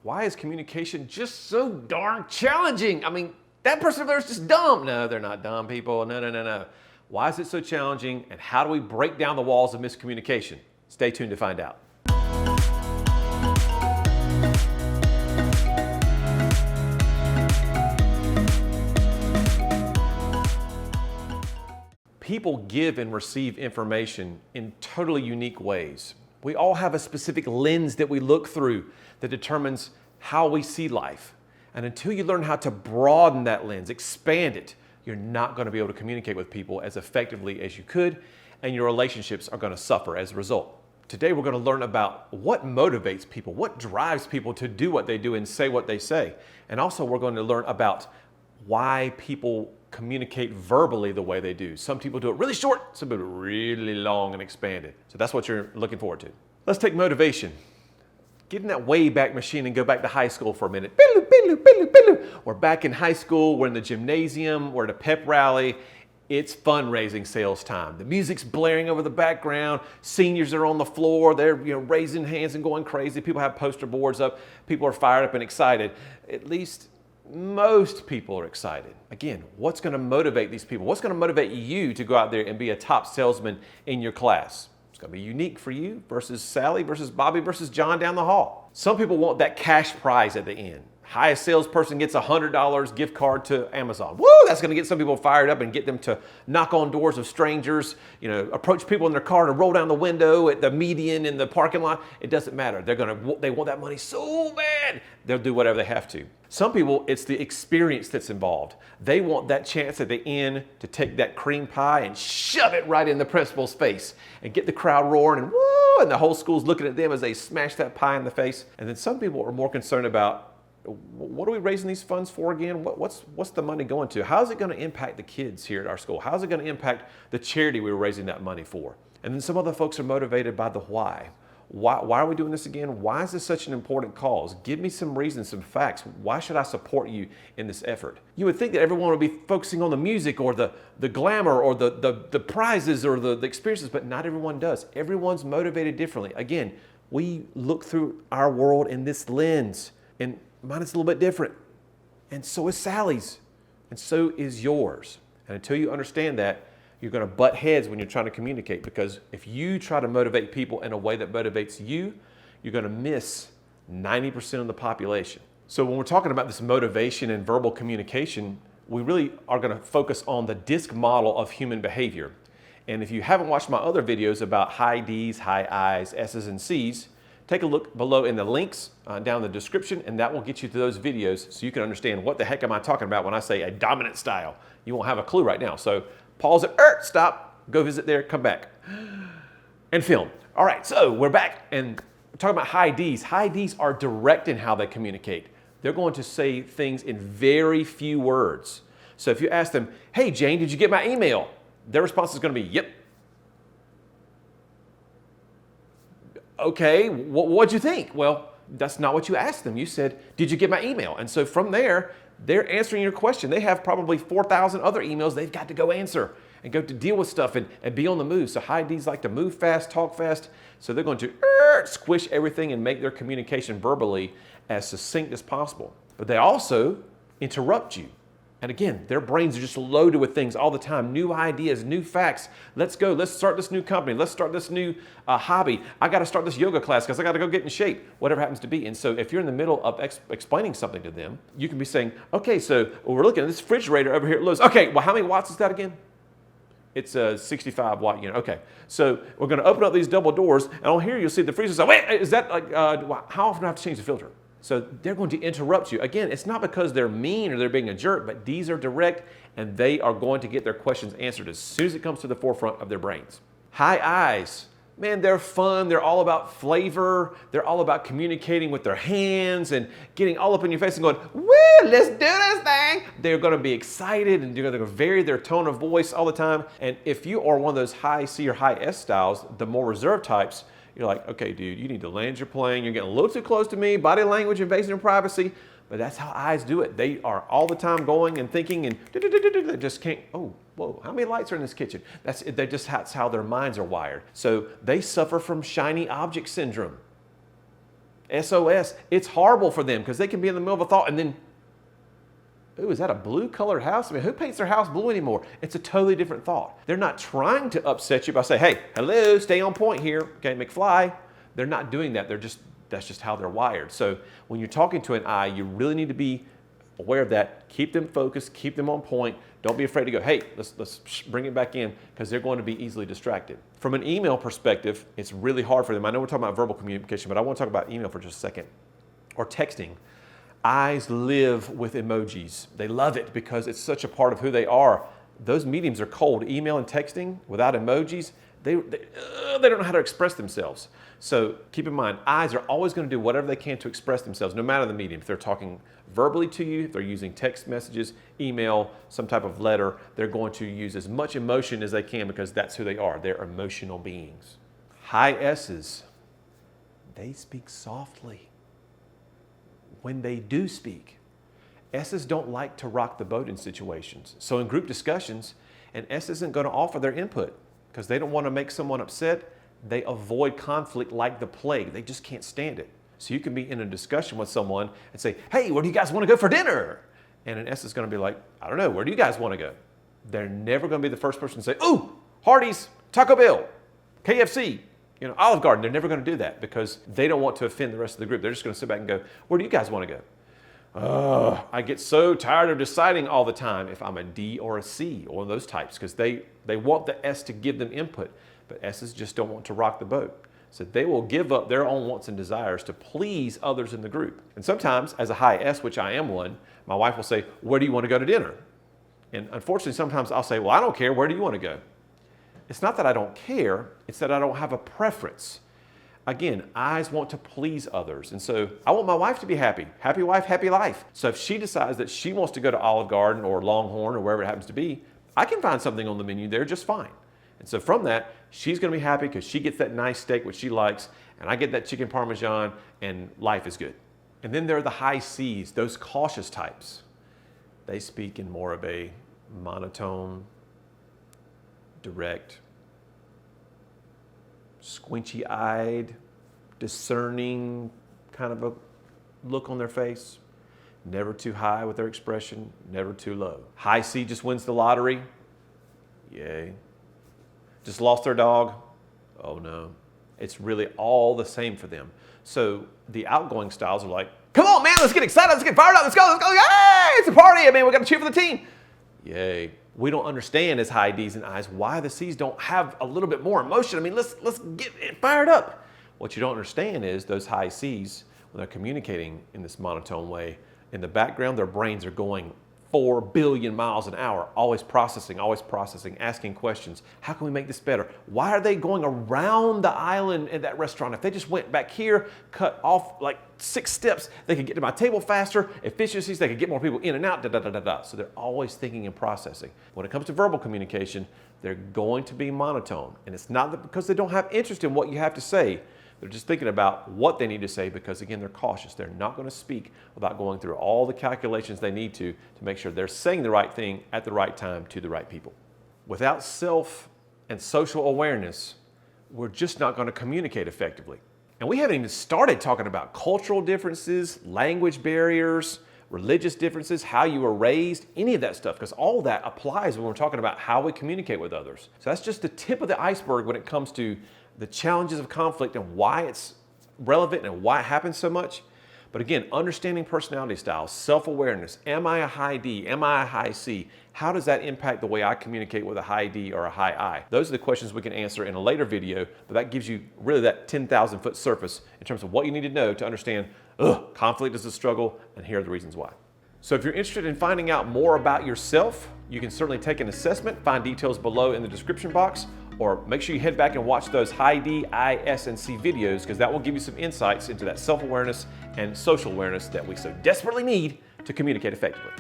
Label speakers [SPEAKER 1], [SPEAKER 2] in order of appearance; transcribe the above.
[SPEAKER 1] Why is communication just so darn challenging? I mean, that person over there is just dumb. No, they're not dumb people. No. Why is it so challenging, and how do we break down the walls of miscommunication? Stay tuned to find out. People give and receive information in totally unique ways. We all have a specific lens that we look through that determines how we see life. And until you learn how to broaden that lens, expand it, you're not going to be able to communicate with people as effectively as you could, and your relationships are going to suffer as a result. Today, we're going to learn about what motivates people, what drives people to do what they do and say what they say. And also, we're going to learn about why people communicate verbally the way they do. Some people do it really short, some people do it really long and expanded. So that's what you're looking forward to. Let's take motivation. Get in that way back machine and go back to high school for a minute. We're back in high school, we're in the gymnasium, we're at a pep rally. It's fundraising sales time. The music's blaring over the background. Seniors are on the floor. They're raising hands and going crazy. People have poster boards up. People are fired up and excited. At least most people are excited. Again, what's going to motivate these people? What's going to motivate you to go out there and be a top salesman in your class? It's going to be unique for you versus Sally versus Bobby versus John down the hall. Some people want that cash prize at the end. Highest salesperson gets a $100 gift card to Amazon. Woo! That's going to get some people fired up and get them to knock on doors of strangers, approach people in their car to roll down the window at the median in the parking lot. It doesn't matter. They want that money so bad, they'll do whatever they have to. Some people, it's the experience that's involved. They want that chance at the end to take that cream pie and shove it right in the principal's face and get the crowd roaring and woo! And the whole school's looking at them as they smash that pie in the face. And then some people are more concerned about, what are we raising these funds for again? What's the money going to? How's it going to impact the kids here at our school? How's it going to impact the charity we were raising that money for? And then some other folks are motivated by the why. Why are we doing this again? Why is this such an important cause? Give me some reasons, some facts. Why should I support you in this effort? You would think that everyone would be focusing on the music or the glamour or the prizes or the experiences, but not everyone does. Everyone's motivated differently. Again, we look through our world in this lens, and mine is a little bit different. And so is Sally's. And so is yours. And until you understand that, you're going to butt heads when you're trying to communicate, because if you try to motivate people in a way that motivates you, you're going to miss 90% of the population. So when we're talking about this motivation and verbal communication, we really are going to focus on the DISC model of human behavior. And if you haven't watched my other videos about high D's, high I's, S's, and C's, take a look below in the links down in the description, and that will get you to those videos so you can understand what the heck am I talking about when I say a dominant style. You won't have a clue right now. So pause it, stop, go visit there, come back, and film. All right, so we're back, and we're talking about high D's. High D's are direct in how they communicate. They're going to say things in very few words. So if you ask them, hey, Jane, did you get my email? Their response is going to be, yep. Okay, what'd you think? Well, that's not what you asked them. You said, did you get my email? And so from there, they're answering your question. They have probably 4,000 other emails they've got to go answer and go to deal with stuff and be on the move. So high D's like to move fast, talk fast. So they're going to squish everything and make their communication verbally as succinct as possible. But they also interrupt you. And again, their brains are just loaded with things all the time. New ideas, new facts. Let's go. Let's start this new company. Let's start this new hobby. I got to start this yoga class because I got to go get in shape, whatever happens to be. And so if you're in the middle of explaining something to them, you can be saying, okay, so we're looking at this refrigerator over here at Lowe's. Okay, well, how many watts is that again? It's a 65 watt unit. Okay, so we're going to open up these double doors, and on here you'll see the freezer say, wait, is that like, how often do I have to change the filter? So they're going to interrupt you. Again, it's not because they're mean or they're being a jerk, but these are direct, and they are going to get their questions answered as soon as it comes to the forefront of their brains. High I's. Man, they're fun. They're all about flavor. They're all about communicating with their hands and getting all up in your face and going, woo, let's do this thing. They're going to be excited, and they're going to vary their tone of voice all the time. And if you are one of those high C or high S styles, the more reserved types, you're like, okay, dude, you need to land your plane. You're getting a little too close to me. Body language, invasion of privacy. But that's how eyes do it. They are all the time going and thinking, and they just can't, oh, whoa, how many lights are in this kitchen? That's how their minds are wired. So they suffer from shiny object syndrome. SOS. It's horrible for them because they can be in the middle of a thought and then, ooh, is that a blue colored house? I mean, who paints their house blue anymore? It's a totally different thought. They're not trying to upset you by saying, hey, hello, stay on point here, okay, McFly. They're not doing that. That's just how they're wired. So when you're talking to an I, you really need to be aware of that. Keep them focused, keep them on point. Don't be afraid to go, hey, let's bring it back in, because they're going to be easily distracted. From an email perspective, it's really hard for them. I know we're talking about verbal communication, but I want to talk about email for just a second, or texting. Eyes live with emojis. They love it because it's such a part of who they are. Those mediums are cold. Email and texting without emojis, they don't know how to express themselves. So keep in mind, eyes are always going to do whatever they can to express themselves, no matter the medium. If they're talking verbally to you, if they're using text messages, email, some type of letter, they're going to use as much emotion as they can because that's who they are. They're emotional beings. High S's, they speak softly. When they do speak, S's don't like to rock the boat in situations. So in group discussions, an S isn't going to offer their input because they don't want to make someone upset. They avoid conflict like the plague. They just can't stand it. So you can be in a discussion with someone and say, hey, where do you guys want to go for dinner? And an S is going to be like, I don't know, where do you guys want to go? They're never going to be the first person to say, ooh, Hardee's, Taco Bell, KFC, Olive Garden. They're never going to do that because they don't want to offend the rest of the group. They're just going to sit back and go, where do you guys want to go? I get so tired of deciding all the time if I'm a D or a C, or one of those types, because they want the S to give them input, but S's just don't want to rock the boat. So they will give up their own wants and desires to please others in the group. And sometimes, as a high S, which I am one, my wife will say, where do you want to go to dinner? And unfortunately, sometimes I'll say, well, I don't care. Where do you want to go? It's not that I don't care. It's that I don't have a preference. Again, eyes want to please others. And so I want my wife to be happy. Happy wife, happy life. So if she decides that she wants to go to Olive Garden or Longhorn or wherever it happens to be, I can find something on the menu there just fine. And so from that, she's going to be happy because she gets that nice steak, which she likes, and I get that chicken parmesan, and life is good. And then there are the high C's, those cautious types. They speak in more of a monotone, direct, squinchy-eyed, discerning kind of a look on their face. Never too high with their expression, never too low. High C just wins the lottery. Yay. Just lost their dog. Oh no. It's really all the same for them. So the outgoing styles are like, come on, man, let's get excited, let's get fired up, let's go, yay, it's a party, man, we got to cheer for the team. Yay. We don't understand as high D's and I's why the C's don't have a little bit more emotion. I mean, let's get it fired up. What you don't understand is those high C's, when they're communicating in this monotone way, in the background, their brains are going 4 billion miles an hour, always processing, asking questions. How can we make this better? Why are they going around the island at that restaurant? If they just went back here, cut off like 6 steps, they could get to my table faster, efficiencies, they could get more people in and out, So they're always thinking and processing. When it comes to verbal communication, they're going to be monotone. And it's not because they don't have interest in what you have to say. They're just thinking about what they need to say because, again, they're cautious. They're not going to speak without going through all the calculations they need to make sure they're saying the right thing at the right time to the right people. Without self and social awareness, we're just not going to communicate effectively. And we haven't even started talking about cultural differences, language barriers, religious differences, how you were raised, any of that stuff, because all that applies when we're talking about how we communicate with others. So that's just the tip of the iceberg when it comes to the challenges of conflict and why it's relevant and why it happens so much. But again, understanding personality styles, self-awareness. Am I a high D? Am I a high C? How does that impact the way I communicate with a high D or a high I? Those are the questions we can answer in a later video, but that gives you really that 10,000 foot surface in terms of what you need to know to understand, conflict is a struggle, and here are the reasons why. So if you're interested in finding out more about yourself, you can certainly take an assessment, find details below in the description box, or make sure you head back and watch those high D, I, S, and C videos because that will give you some insights into that self-awareness and social awareness that we so desperately need to communicate effectively.